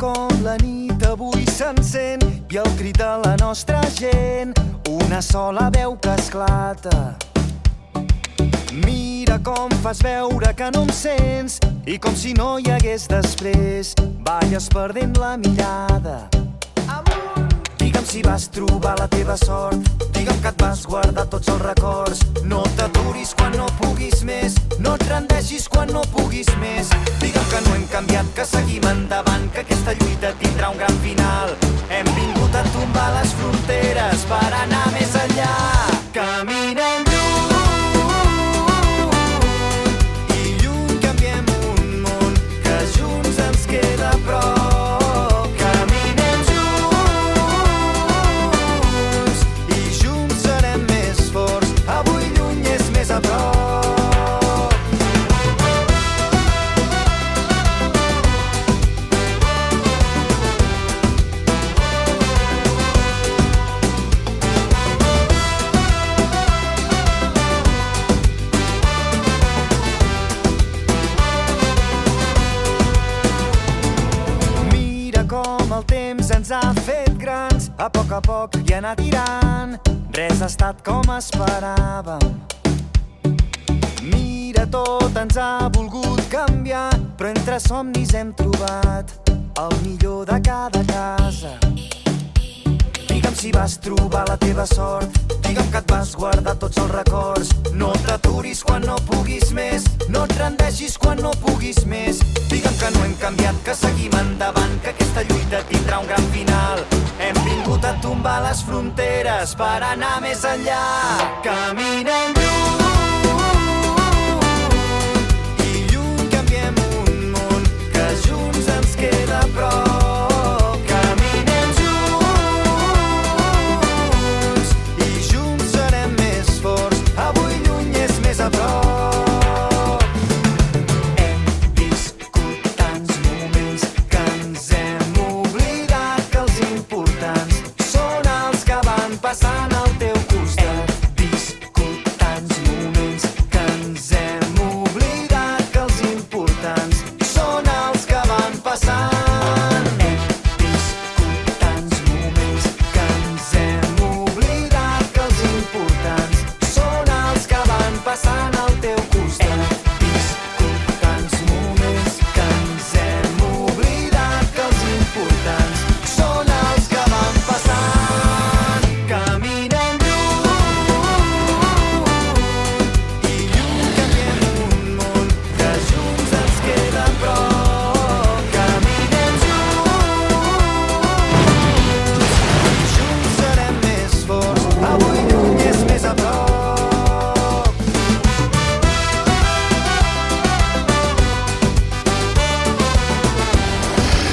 com la nit avui s'encén i el crit de la nostra gent, una sola veu que esclata. Mira com fas veure que no em sents i com si no hi hagués després, balles perdent la mirada. Digue'm si vas trobar la teva sort, digue'm que et vas guardar tots els records. No t'aturis quan no puguis més, no et rendeixis quan no puguis més. Digue'm que no hem canviat, que seguim endavant, que aquesta lluita tindrà un gran final. Hem vingut a tombar les fronteres per anar més enllà. Caminem lluny i lluny canviem un món que junts ens queda a prop. El temps ens ha fet grans, a poc i anar tirant. Res ha estat com esperàvem. Mira, tot ens ha volgut canviar, però entre somnis hem trobat el millor de cada casa. Digue'm si vas trobar la teva sort, digue'm que et vas guardar tots els records. No t'aturis quan no puguis més, no et rendeixis quan no puguis més. Digue'm que no hem canviat, que seguim endavant, que aquesta lluita tindrà un gran final. Hem vingut a tombar les fronteres per anar més enllà. Caminem lluny